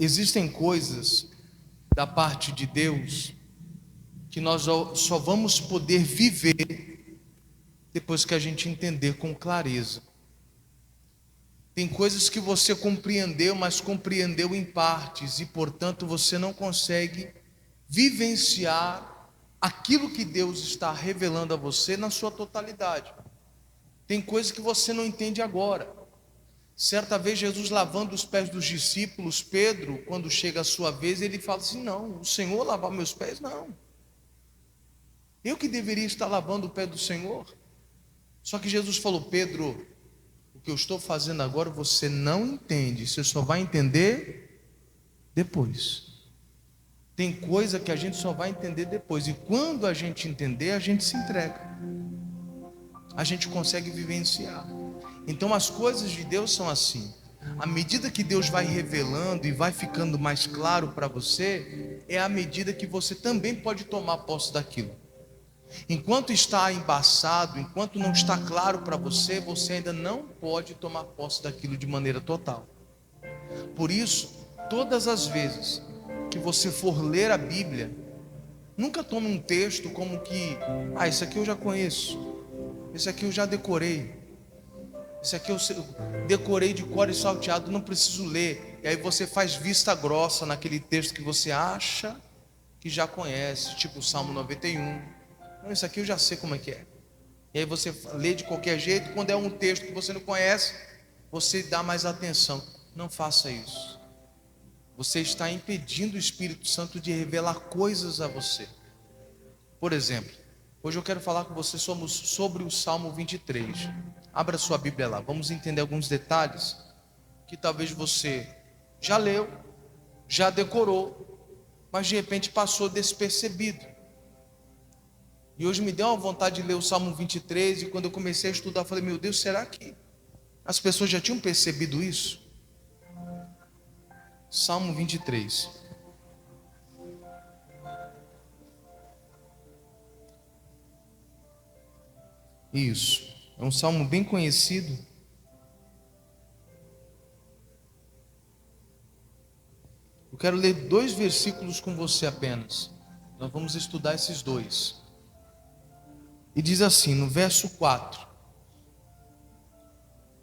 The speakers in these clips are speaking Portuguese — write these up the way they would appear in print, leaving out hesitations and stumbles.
Existem coisas da parte de Deus que nós só vamos poder viver depois que a gente entender com clareza. Tem coisas que você compreendeu, mas compreendeu em partes, e portanto você não consegue vivenciar aquilo que Deus está revelando a você na sua totalidade. Tem coisas que você não entende agora. Certa vez Jesus lavando os pés dos discípulos, Pedro, quando chega a sua vez, ele fala assim: não, o Senhor lavar meus pés? Não. Eu que deveria estar lavando o pé do Senhor. Só que Jesus falou: Pedro, o que eu estou fazendo agora você não entende, você só vai entender depois. Tem coisa que a gente só vai entender depois, e quando a gente entender, a gente se entrega, a gente consegue vivenciar. Então as coisas de Deus são assim. À medida que Deus vai revelando e vai ficando mais claro para você, é à medida que você também pode tomar posse daquilo. Enquanto está embaçado, enquanto não está claro para você, você ainda não pode tomar posse daquilo de maneira total. Por isso, todas as vezes que você for ler a Bíblia, nunca tome um texto como que: esse aqui eu já conheço, esse aqui eu já decorei, esse aqui eu decorei de cor e salteado, não preciso ler. E aí você faz vista grossa naquele texto que você acha que já conhece, tipo o Salmo 91. Não, isso aqui eu já sei como é que é. E aí você lê de qualquer jeito. Quando é um texto que você não conhece, você dá mais atenção. Não faça isso. Você está impedindo o Espírito Santo de revelar coisas a você. Por exemplo, hoje eu quero falar com você sobre o Salmo 23. Abra sua Bíblia lá. Vamos entender alguns detalhes que talvez você já leu, já decorou, mas de repente passou despercebido. E hoje me deu uma vontade de ler o Salmo 23, e quando eu comecei a estudar, eu falei: meu Deus, será que as pessoas já tinham percebido isso? Salmo 23. Isso. É um salmo bem conhecido. Eu quero ler 2 versículos com você apenas. Nós vamos estudar esses 2. E diz assim, no verso 4: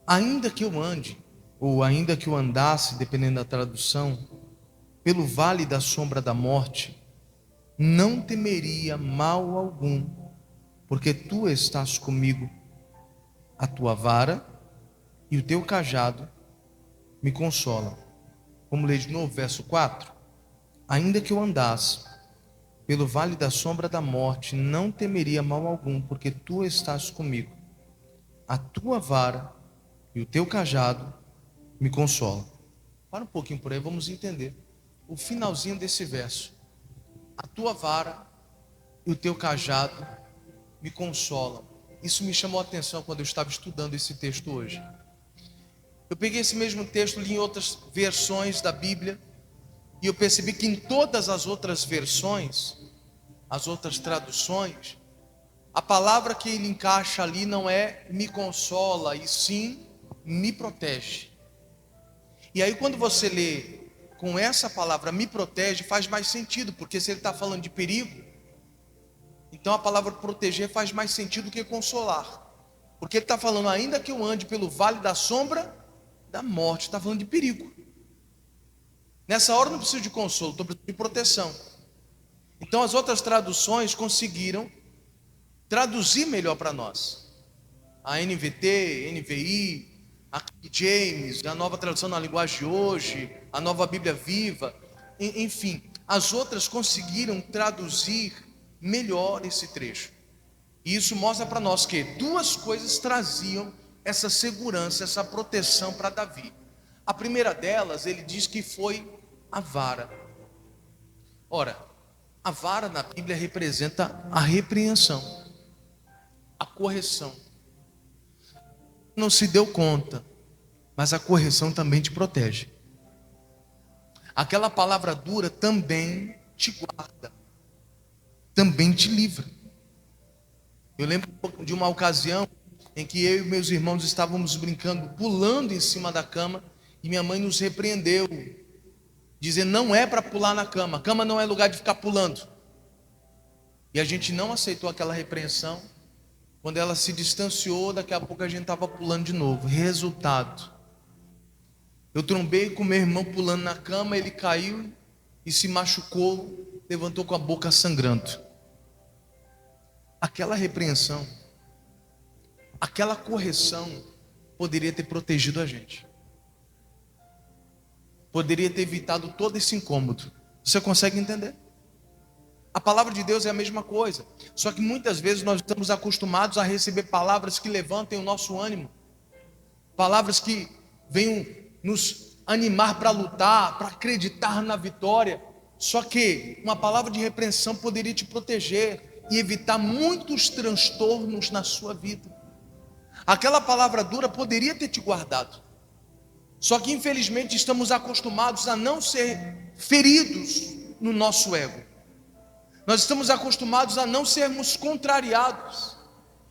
ainda que eu ande, ou ainda que eu andasse, dependendo da tradução, pelo vale da sombra da morte, não temeria mal algum, porque tu estás comigo. A tua vara e o teu cajado me consolam. Vamos ler de novo, verso 4. Ainda que eu andasse pelo vale da sombra da morte, não temeria mal algum, porque tu estás comigo. A tua vara e o teu cajado me consolam. Para um pouquinho por aí, vamos entender o finalzinho desse verso. A tua vara e o teu cajado me consolam. Isso me chamou a atenção quando eu estava estudando esse texto hoje. Eu peguei esse mesmo texto, li em outras versões da Bíblia, e eu percebi que em todas as outras versões, as outras traduções, a palavra que ele encaixa ali não é me consola, e sim me protege. E aí quando você lê com essa palavra me protege, faz mais sentido, porque se ele está falando de perigo, então a palavra proteger faz mais sentido que consolar. Porque ele está falando, ainda que eu ande pelo vale da sombra da morte, está falando de perigo. Nessa hora eu não preciso de consolo, estou precisando de proteção. Então as outras traduções conseguiram traduzir melhor para nós. A NVT, NVI, a King James, a nova tradução na linguagem de hoje, a nova Bíblia Viva, enfim, as outras conseguiram traduzir melhor esse trecho. E isso mostra para nós que 2 coisas traziam essa segurança, essa proteção para Davi. A primeira delas, ele diz que foi a vara. Ora, a vara na Bíblia representa a repreensão, a correção. Não se deu conta, mas a correção também te protege. Aquela palavra dura também te guarda, também te livra. Eu lembro de uma ocasião em que eu e meus irmãos estávamos brincando, pulando em cima da cama, e minha mãe nos repreendeu. dizer não é para pular na cama, a cama não é lugar de ficar pulando. E a gente não aceitou aquela repreensão. Quando ela se distanciou, daqui a pouco a gente estava pulando de novo. Resultado: eu trombei com meu irmão pulando na cama, ele caiu e se machucou, levantou com a boca sangrando. Aquela repreensão, aquela correção poderia ter protegido a gente, poderia ter evitado todo esse incômodo. Você consegue entender? A palavra de Deus é a mesma coisa, só que muitas vezes nós estamos acostumados a receber palavras que levantem o nosso ânimo, palavras que venham nos animar para lutar, para acreditar na vitória. Só que uma palavra de repreensão poderia te proteger e evitar muitos transtornos na sua vida. Aquela palavra dura poderia ter te guardado. Só que infelizmente estamos acostumados a não ser feridos no nosso ego. Nós estamos acostumados a não sermos contrariados.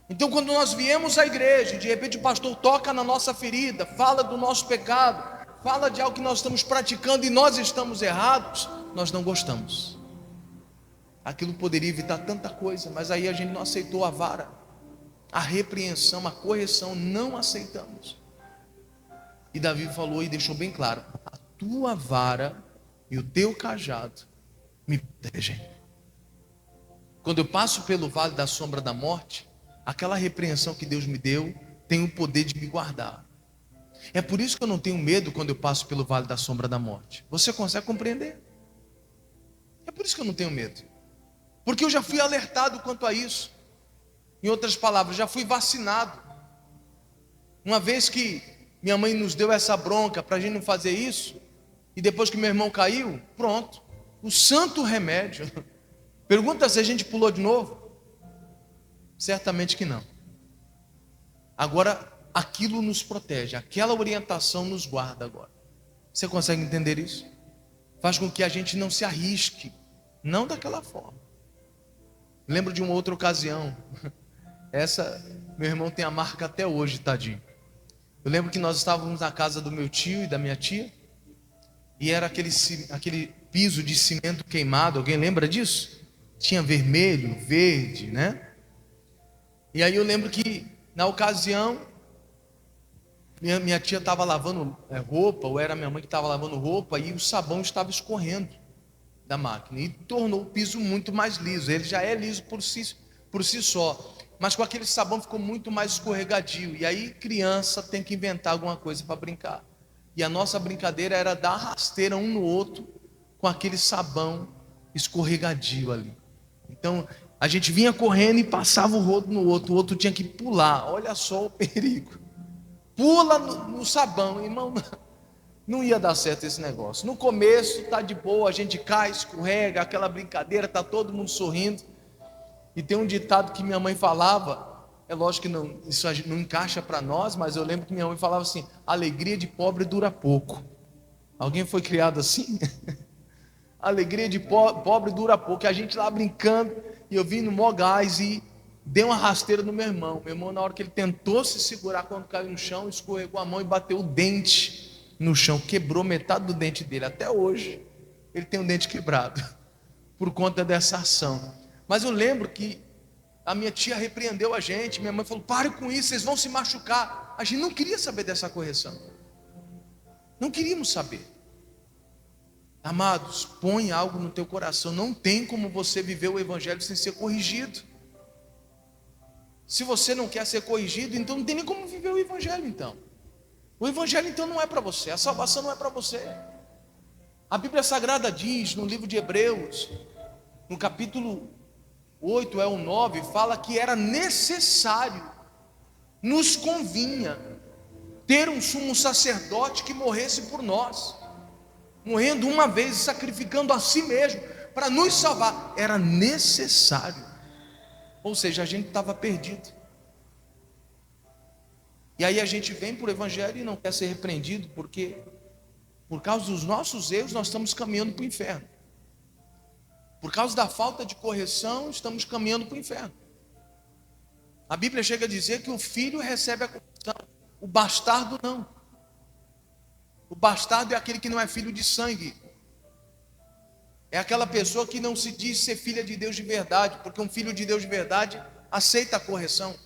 Então quando nós viemos à igreja, de repente o pastor toca na nossa ferida, fala do nosso pecado, fala de algo que nós estamos praticando e nós estamos errados, nós não gostamos. Aquilo poderia evitar tanta coisa, mas aí a gente não aceitou a vara, a repreensão, a correção, não aceitamos. E Davi falou e deixou bem claro: a tua vara e o teu cajado me protegem. Quando eu passo pelo vale da sombra da morte, aquela repreensão que Deus me deu tem o poder de me guardar. É por isso que eu não tenho medo quando eu passo pelo vale da sombra da morte. Você consegue compreender? É por isso que eu não tenho medo, porque eu já fui alertado quanto a isso. Em outras palavras, já fui vacinado. Uma vez que minha mãe nos deu essa bronca para a gente não fazer isso, e depois que meu irmão caiu, pronto, o santo remédio. Pergunta se a gente pulou de novo? Certamente que não. Agora, aquilo nos protege, aquela orientação nos guarda agora. Você consegue entender isso? Faz com que a gente não se arrisque, não daquela forma. Lembro de uma outra ocasião. Essa, meu irmão tem a marca até hoje, tadinho. Eu lembro que nós estávamos na casa do meu tio e da minha tia, e era aquele piso de cimento queimado. Alguém lembra disso? Tinha vermelho, verde, né? E aí eu lembro que na ocasião minha tia estava lavando roupa, ou era minha mãe que estava lavando roupa, e o sabão estava escorrendo da máquina e tornou o piso muito mais liso. Ele já é liso por si só, mas com aquele sabão ficou muito mais escorregadio. E aí criança tem que inventar alguma coisa para brincar, e a nossa brincadeira era dar rasteira um no outro com aquele sabão escorregadio ali. Então a gente vinha correndo e passava o rodo no outro, o outro tinha que pular. Olha só o perigo. Pula no sabão, irmão. Não ia dar certo esse negócio. No começo tá de boa, a gente cai, escorrega, aquela brincadeira, tá todo mundo sorrindo. E tem um ditado que minha mãe falava, é lógico que não, isso não encaixa para nós, mas eu lembro que minha mãe falava assim: alegria de pobre dura pouco. Alguém foi criado assim? Alegria de pobre dura pouco. E a gente lá brincando, e eu vim no mó gás e dei uma rasteira no meu irmão. Meu irmão, na hora que ele tentou se segurar, quando caiu no chão, escorregou a mão e bateu o dente no chão, quebrou metade do dente dele. Até hoje ele tem um dente quebrado por conta dessa ação. Mas eu lembro que a minha tia repreendeu a gente. Minha mãe falou: pare com isso, vocês vão se machucar. A gente não queria saber dessa correção, não queríamos saber. Amados, põe algo no teu coração. Não tem como você viver o evangelho sem ser corrigido. Se você não quer ser corrigido, então não tem nem como viver o evangelho. Então o evangelho então não é para você, a salvação não é para você. A Bíblia Sagrada diz no livro de Hebreus, no capítulo 8 ou 9, fala que era necessário, nos convinha ter um sumo sacerdote que morresse por nós, morrendo uma vez e sacrificando a si mesmo para nos salvar. Era necessário. Ou seja, a gente estava perdido. E aí a gente vem para o evangelho e não quer ser repreendido, porque por causa dos nossos erros nós estamos caminhando para o inferno. Por causa da falta de correção, estamos caminhando para o inferno. A Bíblia chega a dizer que o filho recebe a correção, o bastardo não. O bastardo é aquele que não é filho de sangue, É aquela pessoa que não se diz ser filha de Deus de verdade, porque um filho de Deus de verdade aceita a correção,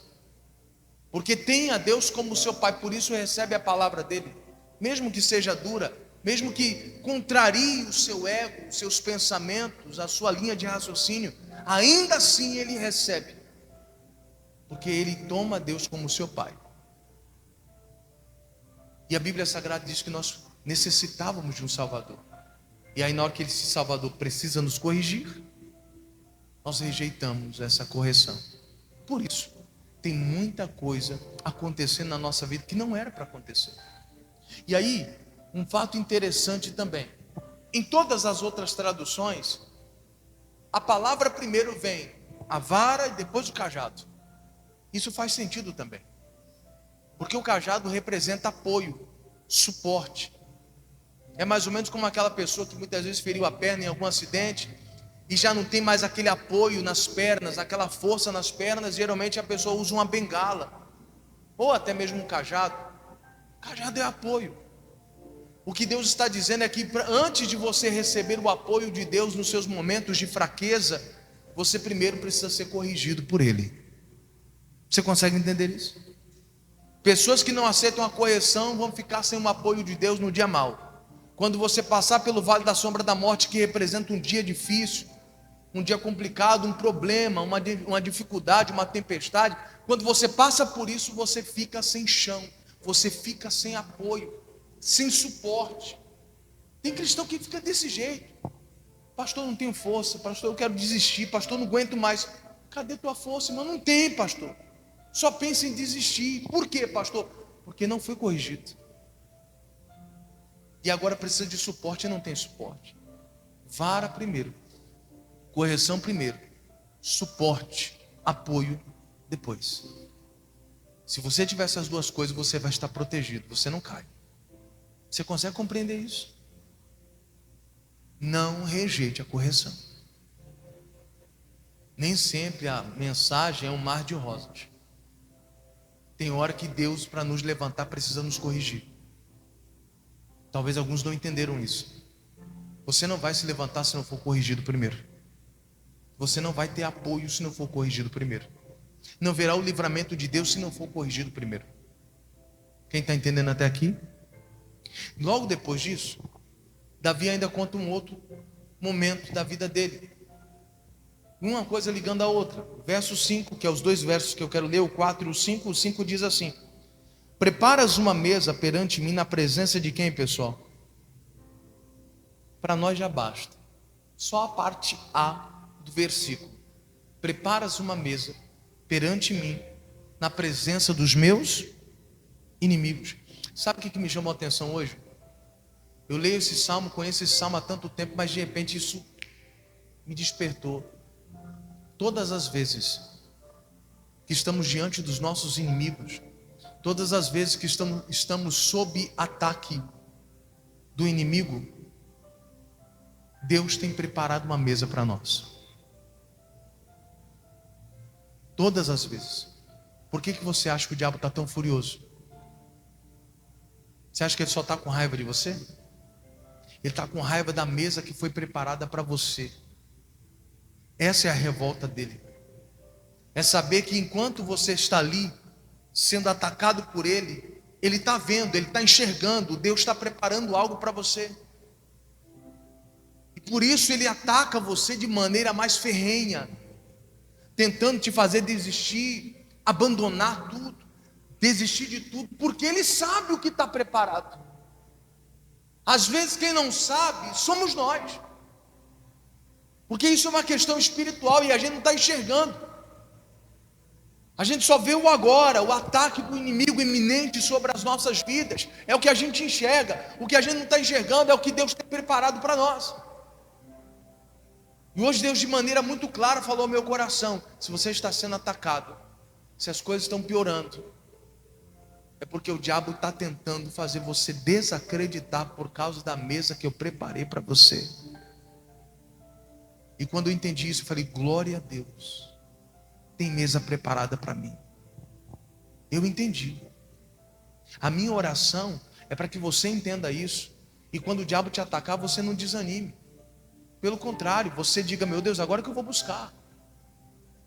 porque tem a Deus como seu pai, por isso recebe a palavra dele, mesmo que seja dura, mesmo que contrarie o seu ego, os seus pensamentos, a sua linha de raciocínio, ainda assim ele recebe, porque ele toma Deus como seu pai. E a Bíblia Sagrada diz que nós necessitávamos de um Salvador. E aí, na hora que esse Salvador precisa nos corrigir, nós rejeitamos essa correção. Por isso, tem muita coisa acontecendo na nossa vida que não era para acontecer. E aí, um fato interessante também: em todas as outras traduções, a palavra primeiro vem a vara e depois o cajado. Isso faz sentido também, porque o cajado representa apoio, suporte. É mais ou menos como aquela pessoa que muitas vezes feriu a perna em algum acidente e já não tem mais aquele apoio nas pernas, aquela força nas pernas. Geralmente a pessoa usa uma bengala ou até mesmo um cajado. Cajado é apoio. O que Deus está dizendo é que antes de você receber o apoio de Deus nos seus momentos de fraqueza, você primeiro precisa ser corrigido por Ele. Você consegue entender isso? Pessoas que não aceitam a correção vão ficar sem o apoio de Deus no dia mau. Quando você passar pelo vale da sombra da morte, que representa um dia difícil, um dia complicado, um problema, uma dificuldade, uma tempestade, quando você passa por isso, você fica sem chão, você fica sem apoio, sem suporte. Tem cristão que fica desse jeito: pastor, não tenho força, pastor, eu quero desistir, pastor, não aguento mais. Cadê tua força, irmão? Não tem, pastor. Só pensa em desistir. Por quê, pastor? Porque não foi corrigido. E agora precisa de suporte e não tem suporte. Vara primeiro, correção primeiro, suporte, apoio depois. Se você tiver essas duas coisas, você vai estar protegido, você não cai. Você consegue compreender isso? Não rejeite a correção. Nem sempre a mensagem é um mar de rosas. Tem hora que Deus, para nos levantar, precisa nos corrigir. Talvez alguns não entenderam isso. Você não vai se levantar se não for corrigido primeiro. Você não vai ter apoio se não for corrigido primeiro. Não verá o livramento de Deus se não for corrigido primeiro. Quem está entendendo até aqui? Logo depois disso, Davi ainda conta um outro momento da vida dele. Uma coisa ligando a outra. Verso 5, que é os dois versos que eu quero ler, o 4 e o 5. O 5 diz assim: preparas uma mesa perante mim na presença de quem, pessoal? Para nós já basta. Só a parte A do versículo. Preparas uma mesa perante mim na presença dos meus inimigos. Sabe o que me chamou a atenção hoje? Eu leio esse salmo, conheço esse salmo há tanto tempo, mas de repente isso me despertou. Todas as vezes que estamos diante dos nossos inimigos, todas as vezes que estamos sob ataque do inimigo, Deus tem preparado uma mesa para nós. Todas as vezes. Por que você acha que o diabo está tão furioso? Você acha que ele só está com raiva de você? Ele está com raiva da mesa que foi preparada para você. Essa é a revolta dele. É saber que enquanto você está ali, sendo atacado por ele, ele está vendo, ele está enxergando, Deus está preparando algo para você. E por isso ele ataca você de maneira mais ferrenha, tentando te fazer desistir, abandonar tudo, desistir de tudo, porque ele sabe o que está preparado. Às vezes quem não sabe somos nós, porque isso é uma questão espiritual e a gente não está enxergando. A gente só vê o agora, o ataque do inimigo iminente sobre as nossas vidas. É o que a gente enxerga. O que a gente não está enxergando é o que Deus tem preparado para nós. E hoje Deus de maneira muito clara falou ao meu coração: se você está sendo atacado, se as coisas estão piorando, é porque o diabo está tentando fazer você desacreditar por causa da mesa que eu preparei para você. E quando eu entendi isso, eu falei: glória a Deus, tem mesa preparada para mim. Eu entendi. A minha oração é para que você entenda isso, e quando o diabo te atacar, você não desanime. Pelo contrário, você diga: meu Deus, agora que eu vou buscar.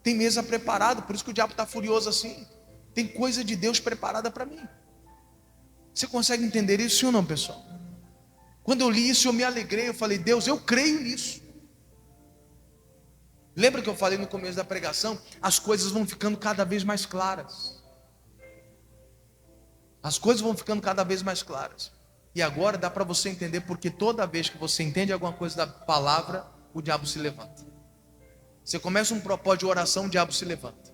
Tem mesa preparada, por isso que o diabo está furioso assim. Tem coisa de Deus preparada para mim. Você consegue entender isso, sim ou não, pessoal? Quando eu li isso, eu me alegrei. Eu falei: Deus, eu creio nisso. Lembra que eu falei no começo da pregação? As coisas vão ficando cada vez mais claras. As coisas vão ficando cada vez mais claras. E agora dá para você entender porque toda vez que você entende alguma coisa da palavra, o diabo se levanta. Você começa um propósito de oração, o diabo se levanta.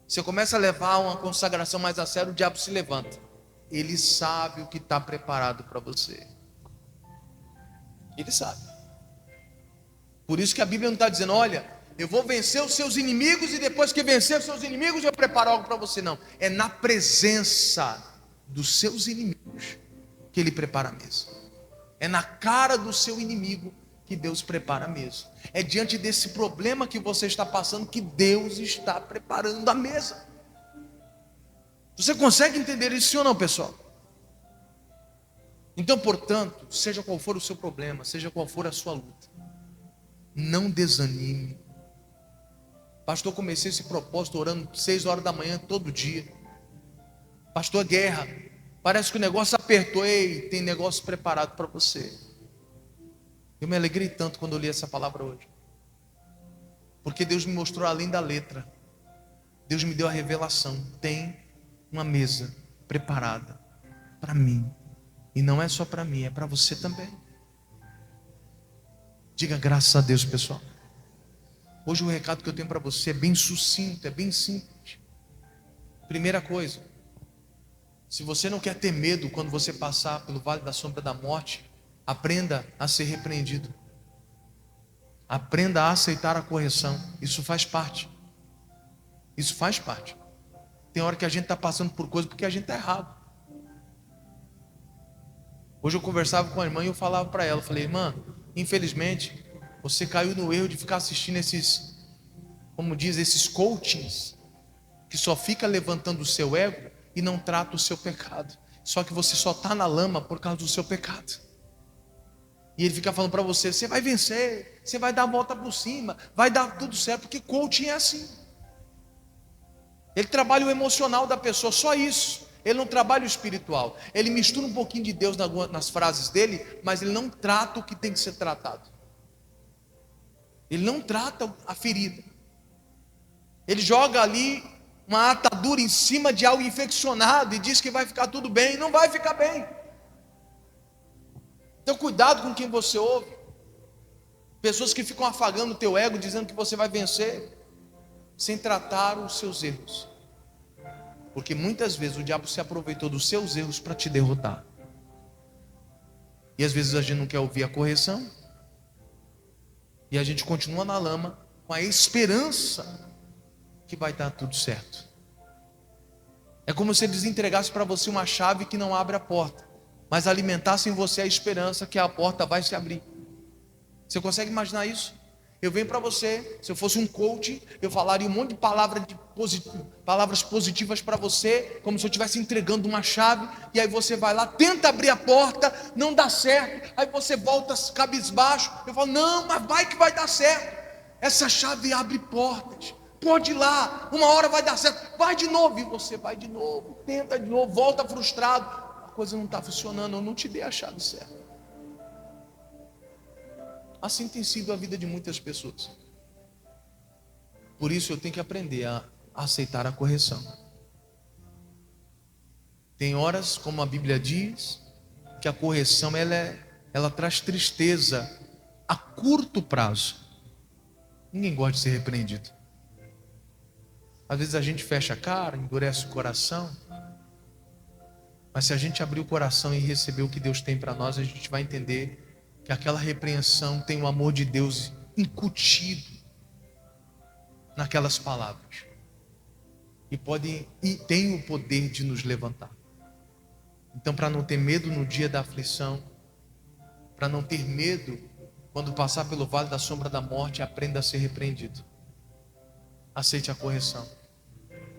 Você começa a levar uma consagração mais a sério, o diabo se levanta. Ele sabe o que está preparado para você. Ele sabe. Por isso que a Bíblia não está dizendo: olha, eu vou vencer os seus inimigos e depois que vencer os seus inimigos eu preparo algo para você. Não, é na presença dos seus inimigos que Ele prepara a mesa. É na cara do seu inimigo que Deus prepara a mesa. É diante desse problema que você está passando que Deus está preparando a mesa. Você consegue entender isso, sim ou não, pessoal? Então, portanto, seja qual for o seu problema, seja qual for a sua luta, não desanime. Pastor, comecei esse propósito orando 6 horas da manhã todo dia. Pastor, guerra, parece que o negócio apertou. Ei, tem negócio preparado para você. Eu me alegrei tanto quando eu li essa palavra hoje, porque Deus me mostrou além da letra. Deus me deu a revelação. Tem uma mesa preparada para mim. E não é só para mim, é para você também. Diga graças a Deus, pessoal. Hoje o recado que eu tenho para você é bem sucinto, é bem simples. Primeira coisa, se você não quer ter medo quando você passar pelo vale da sombra da morte, aprenda a ser repreendido. Aprenda a aceitar a correção. Isso faz parte. Isso faz parte. Tem hora que a gente está passando por coisa porque a gente está errado. Hoje eu conversava com a irmã e eu falava para ela, eu falei: irmã, infelizmente você caiu no erro de ficar assistindo esses, como diz, esses coachings, que só fica levantando o seu ego e não trata o seu pecado. Só que você só está na lama por causa do seu pecado. E ele fica falando para você: você vai vencer, você vai dar a volta por cima, vai dar tudo certo, porque coaching é assim. Ele trabalha o emocional da pessoa, só isso. Ele não trabalha o espiritual. Ele mistura um pouquinho de Deus nas frases dele, mas ele não trata o que tem que ser tratado. Ele não trata a ferida. Ele joga ali uma atadura em cima de algo infeccionado e diz que vai ficar tudo bem, e não vai ficar bem. Então cuidado com quem você ouve. Pessoas que ficam afagando o teu ego, dizendo que você vai vencer, sem tratar os seus erros. Porque muitas vezes o diabo se aproveitou dos seus erros para te derrotar. E às vezes a gente não quer ouvir a correção, e a gente continua na lama com a esperança que vai dar tudo certo. É como se eles entregassem para você uma chave que não abre a porta, mas alimentassem em você a esperança que a porta vai se abrir. Você consegue imaginar isso? Eu venho para você, se eu fosse um coach, eu falaria um monte de palavras positivas para você, como se eu estivesse entregando uma chave, e aí você vai lá, tenta abrir a porta, não dá certo, aí você volta cabisbaixo, eu falo: não, mas vai que vai dar certo, essa chave abre portas, pode ir lá, uma hora vai dar certo, vai de novo, e você vai de novo, tenta de novo, volta frustrado, a coisa não está funcionando, eu não te dei a chave certa. Assim tem sido a vida de muitas pessoas. Por isso eu tenho que aprender a aceitar a correção. Tem horas, como a Bíblia diz, que a correção ela traz tristeza a curto prazo. Ninguém gosta de ser repreendido. Às vezes a gente fecha a cara, endurece o coração. Mas se a gente abrir o coração e receber o que Deus tem para nós, a gente vai entender que aquela repreensão tem o amor de Deus incutido naquelas palavras, e tem o poder de nos levantar. Então, para não ter medo no dia da aflição, para não ter medo quando passar pelo vale da sombra da morte, aprenda a ser repreendido. Aceite a correção.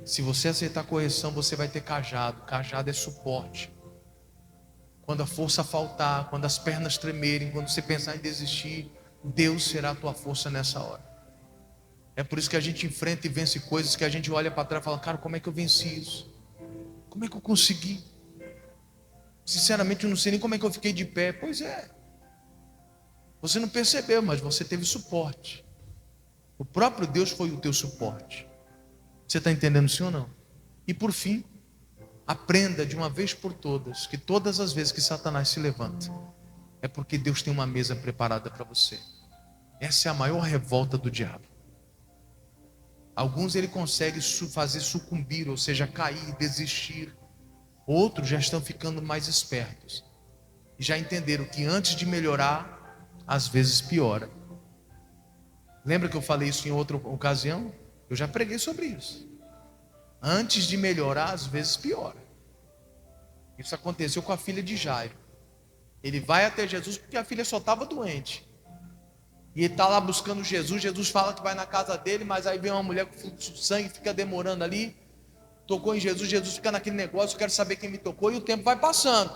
Se você aceitar a correção, você vai ter cajado. Cajado é suporte. Quando a força faltar, quando as pernas tremerem, quando você pensar em desistir, Deus será a tua força nessa hora. É por isso que a gente enfrenta e vence coisas que a gente olha para trás e fala: cara, como é que eu venci isso? Como é que eu consegui? Sinceramente, eu não sei nem como é que eu fiquei de pé. Pois é, você não percebeu, mas você teve suporte. O próprio Deus foi o teu suporte. Você está entendendo, sim ou não? E por fim, aprenda de uma vez por todas que todas as vezes que Satanás se levanta, é porque Deus tem uma mesa preparada para você. Essa é a maior revolta do diabo. Alguns ele consegue fazer sucumbir, ou seja, cair, desistir. Outros já estão ficando mais espertos e já entenderam que antes de melhorar, às vezes piora. Lembra que eu falei isso em outra ocasião? Eu já preguei sobre isso. Antes de melhorar, às vezes piora. Isso aconteceu com a filha de Jairo. Ele vai até Jesus porque a filha só estava doente. E ele está lá buscando Jesus. Jesus fala que vai na casa dele, mas aí vem uma mulher com fluxo de sangue, fica demorando ali. Tocou em Jesus, Jesus fica naquele negócio, eu quero saber quem me tocou, e o tempo vai passando.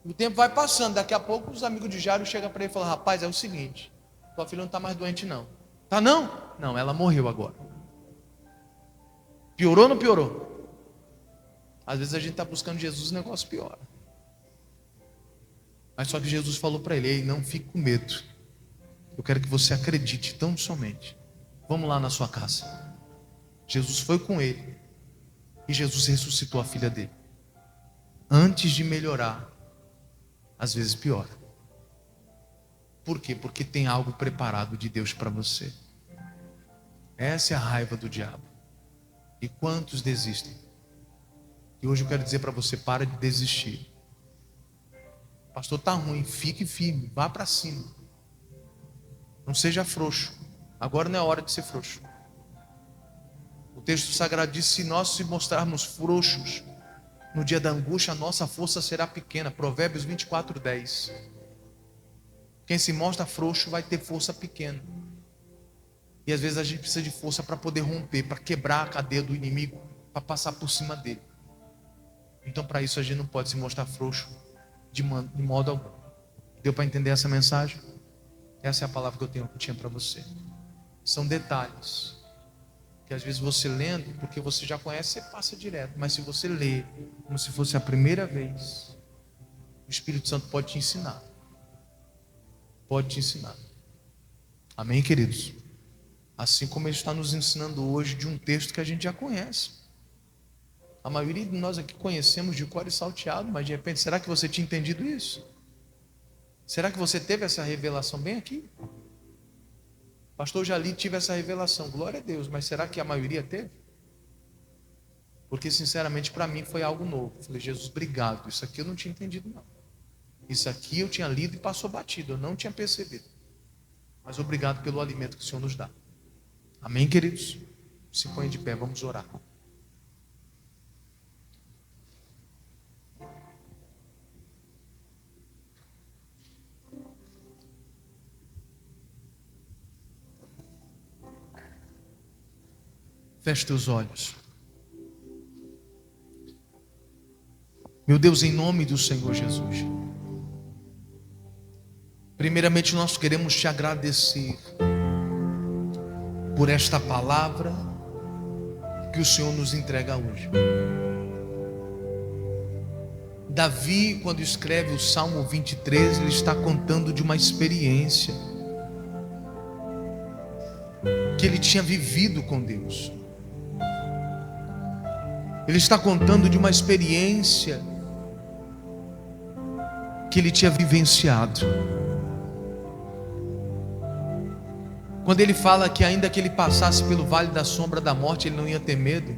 O tempo vai passando, daqui a pouco os amigos de Jairo chegam para ele e falam: rapaz, é o seguinte, tua filha não está mais doente não. Tá não? Não, ela morreu agora. Piorou ou não piorou? Às vezes a gente está buscando Jesus e o negócio piora. Mas só que Jesus falou para ele: ei, não fique com medo. Eu quero que você acredite tão somente. Vamos lá na sua casa. Jesus foi com ele. E Jesus ressuscitou a filha dele. Antes de melhorar, às vezes piora. Por quê? Porque tem algo preparado de Deus para você. Essa é a raiva do diabo. E quantos desistem? E hoje eu quero dizer para você: para de desistir. Pastor, está ruim, fique firme, vá para cima. Não seja frouxo. Agora não é hora de ser frouxo. O texto sagrado diz: se nós se mostrarmos frouxos no dia da angústia, a nossa força será pequena. Provérbios 24:10. Quem se mostra frouxo vai ter força pequena. E às vezes a gente precisa de força para poder romper, para quebrar a cadeia do inimigo, para passar por cima dele. Então, para isso a gente não pode se mostrar frouxo de modo algum. Deu para entender essa mensagem? Essa é a palavra que eu tinha para você. São detalhes que às vezes você lendo, porque você já conhece, você passa direto. Mas se você lê como se fosse a primeira vez, o Espírito Santo pode te ensinar. Pode te ensinar. Amém, queridos? Assim como Ele está nos ensinando hoje de um texto que a gente já conhece. A maioria de nós aqui conhecemos de cor e salteado, mas de repente, será que você tinha entendido isso? Será que você teve essa revelação bem aqui? Pastor, já li, tive essa revelação, glória a Deus, mas será que a maioria teve? Porque sinceramente para mim foi algo novo. Falei: Jesus, obrigado, isso aqui eu não tinha entendido não. Isso aqui eu tinha lido e passou batido, eu não tinha percebido. Mas obrigado pelo alimento que o Senhor nos dá. Amém, queridos? Se põe de pé, vamos orar. Feche teus olhos. Meu Deus, em nome do Senhor Jesus, primeiramente nós queremos te agradecer por esta palavra que o Senhor nos entrega hoje. Davi, quando escreve o Salmo 23, ele está contando de uma experiência que ele tinha vivido com Deus. Ele está contando de uma experiência que ele tinha vivenciado. Quando ele fala que ainda que ele passasse pelo vale da sombra da morte, ele não ia ter medo.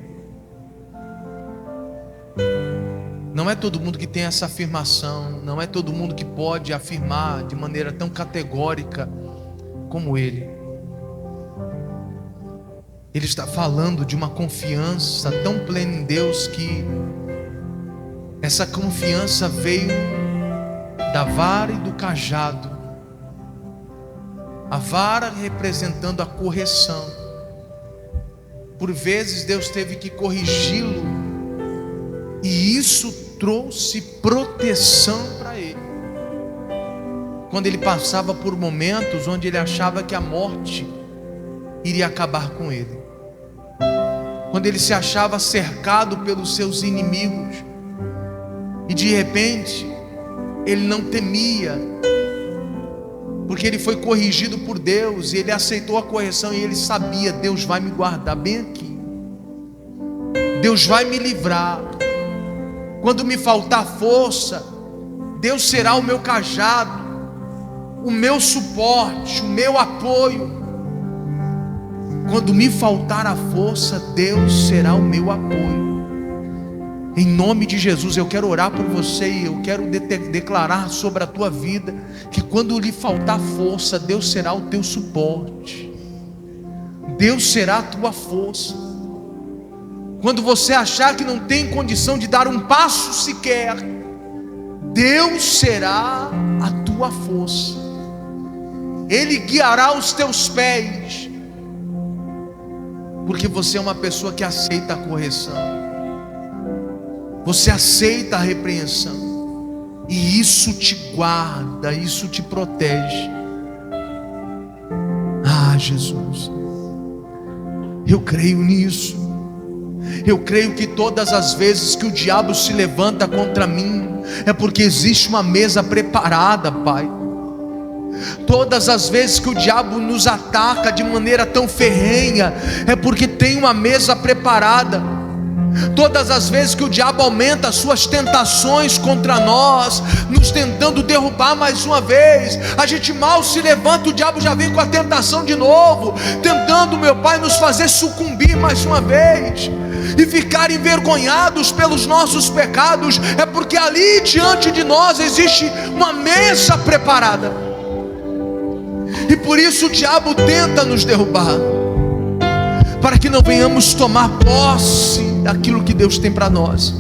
Não é todo mundo que tem essa afirmação, não é todo mundo que pode afirmar de maneira tão categórica como ele. Ele está falando de uma confiança tão plena em Deus que essa confiança veio da vara e do cajado. A vara representando a correção. Por vezes Deus teve que corrigi-lo, e isso trouxe proteção para ele. quando ele passava por momentos onde ele achava que a morte iria acabar com ele, quando ele se achava cercado pelos seus inimigos, e de repente ele não temia, porque ele foi corrigido por Deus, e ele aceitou a correção, e ele sabia: Deus vai me guardar bem aqui, Deus vai me livrar. Quando me faltar força, Deus será o meu cajado, o meu suporte, o meu apoio. Quando me faltar a força, Deus será o meu apoio. Em nome de Jesus, eu quero orar por você, e eu quero declarar sobre a tua vida, que quando lhe faltar força, Deus será o teu suporte, Deus será a tua força. Quando você achar que não tem condição de dar um passo sequer, Deus será a tua força, Ele guiará os teus pés, porque você é uma pessoa que aceita a correção, você aceita a repreensão, e isso te guarda, isso te protege. Ah, Jesus, eu creio nisso. Eu creio que todas as vezes que o diabo se levanta contra mim, é porque existe uma mesa preparada, Pai. Todas as vezes que o diabo nos ataca de maneira tão ferrenha, é porque tem uma mesa preparada. Todas as vezes que o diabo aumenta as suas tentações contra nós, nos tentando derrubar mais uma vez, a gente mal se levanta, o diabo já vem com a tentação de novo, tentando, meu Pai, nos fazer sucumbir mais uma vez e ficar envergonhados pelos nossos pecados. É porque ali diante de nós existe uma mesa preparada, e por isso o diabo tenta nos derrubar, para que não venhamos tomar posse daquilo que Deus tem para nós.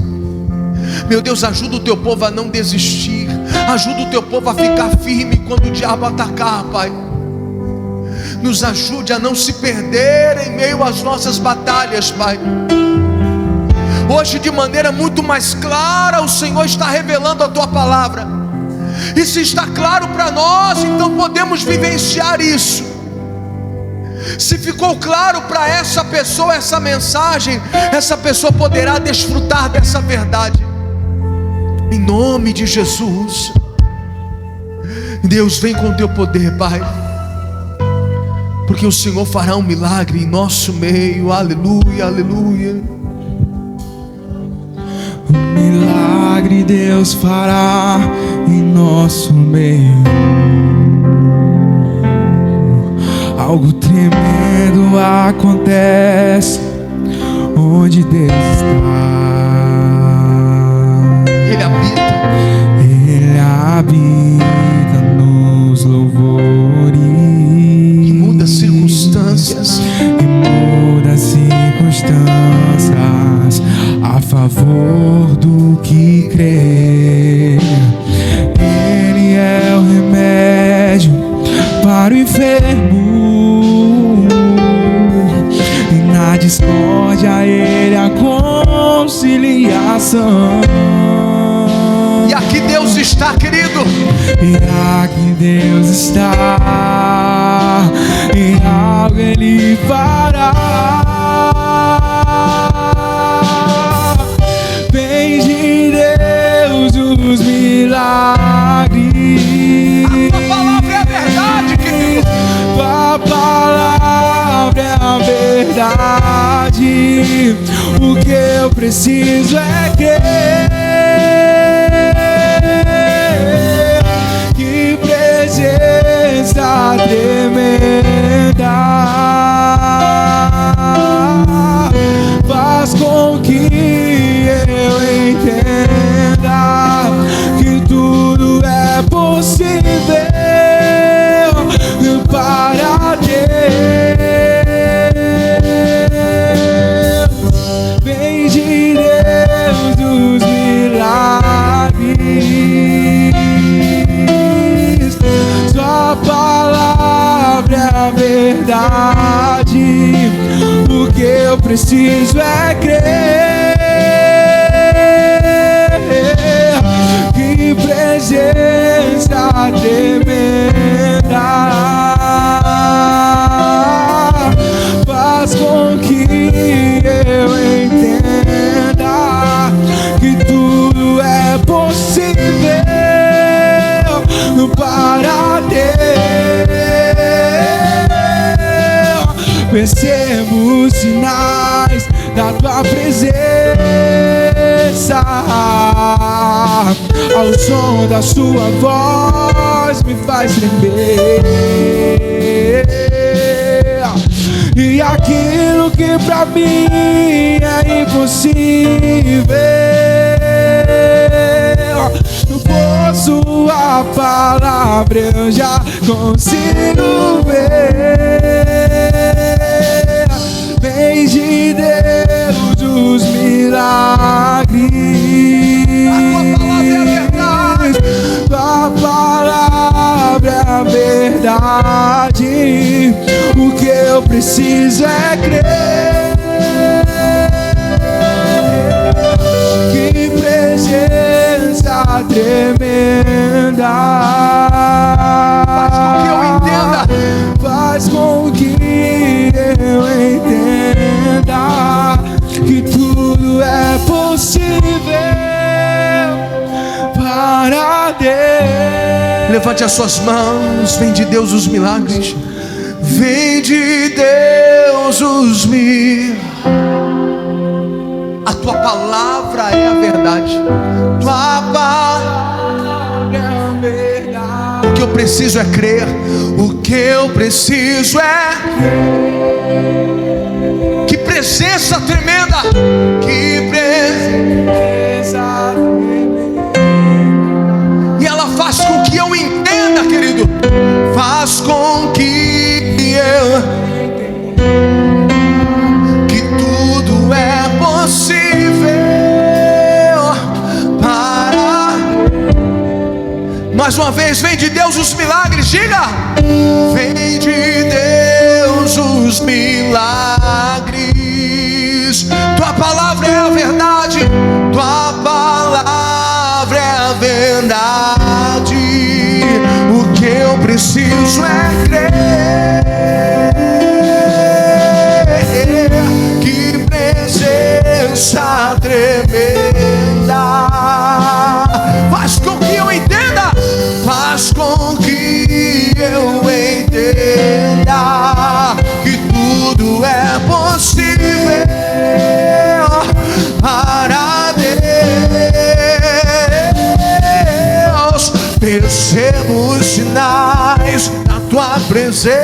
Meu Deus, ajuda o teu povo a não desistir, ajuda o teu povo a ficar firme quando o diabo atacar, Pai. Nos ajude a não se perder em meio às nossas batalhas, Pai. Hoje, de maneira muito mais clara, o Senhor está revelando a tua palavra, e se está claro para nós, então podemos vivenciar isso. Se ficou claro para essa pessoa essa mensagem, essa pessoa poderá desfrutar dessa verdade, em nome de Jesus. Deus, vem com o teu poder, Pai, porque o Senhor fará um milagre em nosso meio. Aleluia, aleluia. Um milagre Deus fará em nosso meio. Algo tremendo acontece onde Deus está. Ele habita nos louvores, e muda circunstâncias, a favor do que crê. Ele é o remédio para o enfermo, e na discórdia Ele a conciliação. E aqui Deus está, querido, e aqui Deus está, e algo Ele fará. Vem de Deus os milagres. a palavra é a verdade, querido. A palavra é a verdade. O que eu preciso é crer. Que presença tremenda faz com que eu entenda que tudo é possível para Deus. Vem de Deus dos milagres. Sua palavra é a verdade. O que eu preciso é crer. Que presença tremenda faz com que eu entenda que tudo é possível para Deus. Percebo os sinais da tua presença, ao som da sua voz me faz tremer, e aquilo que pra mim é impossível, por sua palavra eu já consigo ver. Vem de Deus os milagres, tua palavra é a verdade. O que eu preciso é crer que presença tremenda faz com que eu entenda que tudo é possível para Deus. Levante as suas mãos. Vem de Deus os milagres. Vem de Deus os milagres. A tua palavra é a verdade. Tua palavra é a verdade. O que eu preciso é crer. O que eu preciso é crer. Que presença tremenda. Que presença tremenda. E ela faz com que eu entenda, querido. Faz com que eu que tudo é possível para. Mais uma vez, vem de Deus os milagres, diga. Vem de Deus os milagres. Tua palavra é a verdade. Tua palavra é a verdade. O que eu preciso é crer que presença tremenda faz com que eu entenda, faz com que eu entenda que tudo é possível para Deus. Percebo os sinais da tua presença,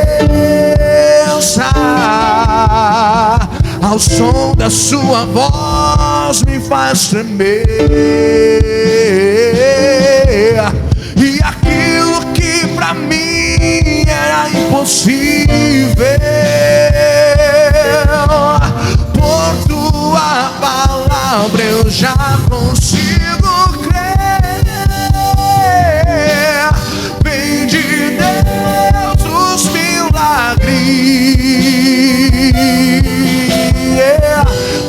ao som da sua voz me faz tremer, e aquilo que pra mim era impossível, por tua palavra eu já consigo crer. Vem de Deus os milagres.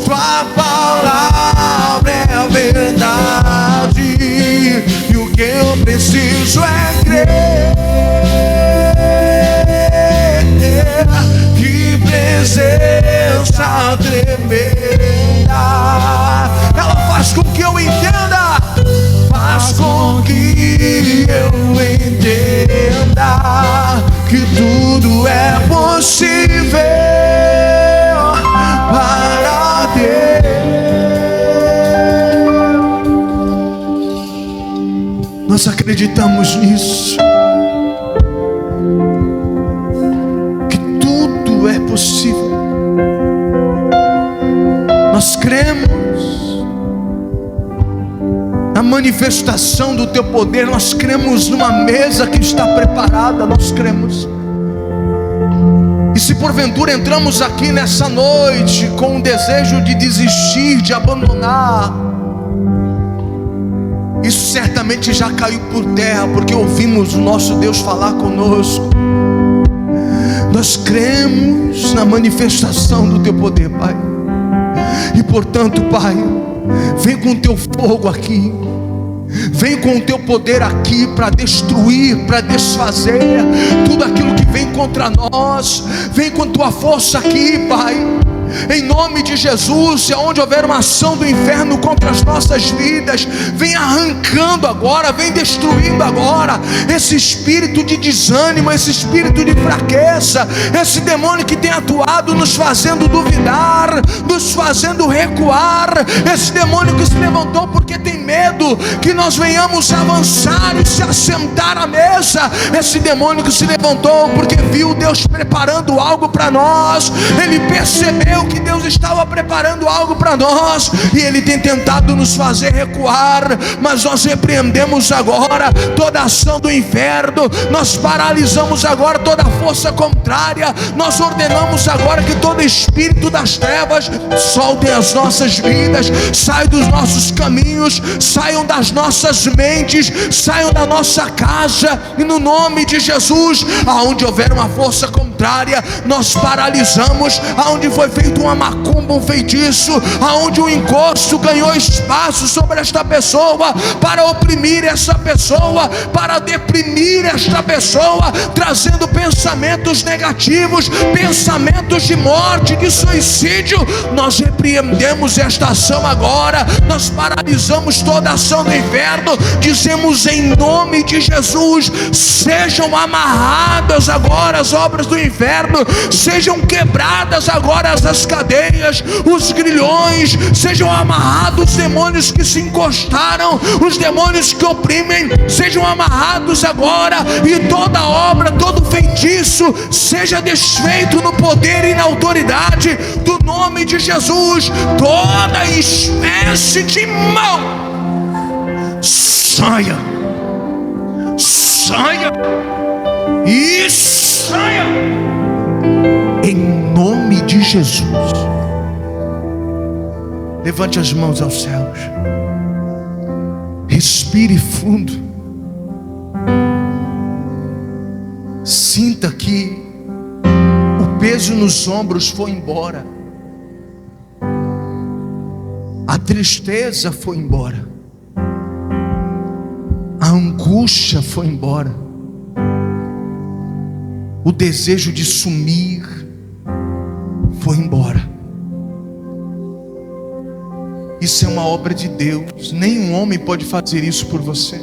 Tua palavra é a verdade, e o que eu preciso é crer que presença tremenda ela faz com que eu entenda, faz com que eu entenda que tudo é possível para Deus. Nós acreditamos nisso, que tudo é possível. Nós cremos na manifestação do teu poder, nós cremos numa mesa que está preparada, nós cremos. E se porventura entramos aqui nessa noite com o desejo de desistir, de abandonar, isso certamente já caiu por terra, porque ouvimos o nosso Deus falar conosco. Nós cremos na manifestação do teu poder, Pai, e portanto, Pai, vem com o teu fogo aqui, Vem com o teu poder aqui para destruir, para desfazer tudo aquilo que vem contra nós. Vem com tua força aqui, Pai, em nome de Jesus. E onde houver uma ação do inferno contra as nossas vidas, vem arrancando agora, vem destruindo agora esse espírito de desânimo, esse espírito de fraqueza, esse demônio que tem atuado nos fazendo duvidar, nos fazendo recuar, esse demônio que se levantou porque tem medo que nós venhamos avançar e se assentar à mesa, esse demônio que se levantou porque viu Deus preparando algo para nós, ele percebeu que Deus estava preparando algo para nós, e ele tem tentado nos fazer recuar, mas nós repreendemos agora toda ação do inferno, nós paralisamos agora toda força contrária, nós ordenamos agora que todo espírito das trevas soltem as nossas vidas, saiam dos nossos caminhos, saiam das nossas mentes, saiam da nossa casa, e no nome de Jesus, aonde houver uma força contrária, nós paralisamos. Aonde foi feito uma macumba, um feitiço, aonde um encosto ganhou espaço sobre esta pessoa para oprimir essa pessoa, para deprimir esta pessoa, trazendo pensamentos negativos, pensamentos de morte, de suicídio, nós repreendemos esta ação agora, nós paralisamos toda ação do inferno, dizemos em nome de Jesus: sejam amarradas agora as obras do inferno, sejam quebradas agora as cadeias, os grilhões, sejam amarrados os demônios que se encostaram, os demônios que oprimem, sejam amarrados agora, e toda obra, todo feitiço seja desfeito no poder e na autoridade do nome de Jesus. Toda espécie de mal saia, saia e saia em nome de Jesus. Levante as mãos aos céus, respire fundo, sinta que o peso nos ombros foi embora, a tristeza foi embora, a angústia foi embora, o desejo de sumir foi embora. Isso é uma obra de Deus, nenhum homem pode fazer isso por você.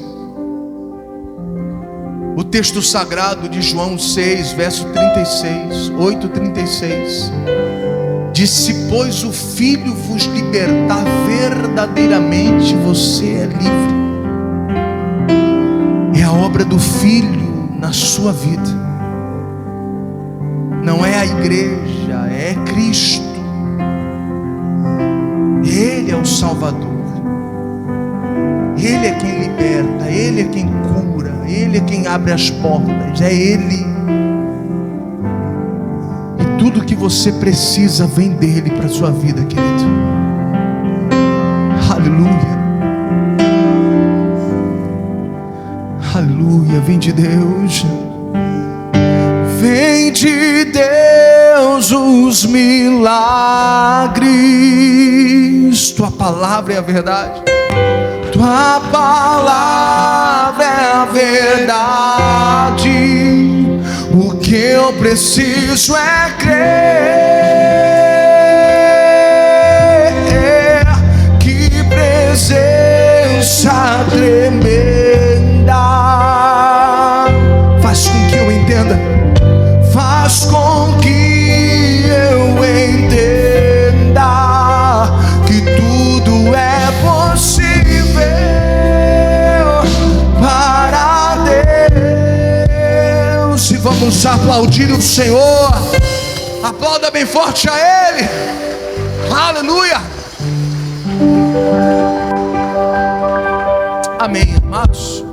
O texto sagrado de João 6, verso 36, 8:36 diz: se pois o Filho vos libertar, verdadeiramente você é livre. É a obra do Filho na sua vida, não é a igreja, é Cristo. Ele é o Salvador, Ele é quem liberta, Ele é quem cura, Ele é quem abre as portas, é Ele. E tudo que você precisa vem dele para a sua vida, querido. Aleluia, aleluia. Vem de Deus, vem de Deus os milagres. Tua palavra é a verdade, tua palavra é a verdade. O que eu preciso é crer. Que presença tremenda faz com que eu entenda, faz com que eu entenda que tudo é possível para Deus. E vamos aplaudir o Senhor. Aplauda bem forte a Ele. Aleluia. Amém, amados.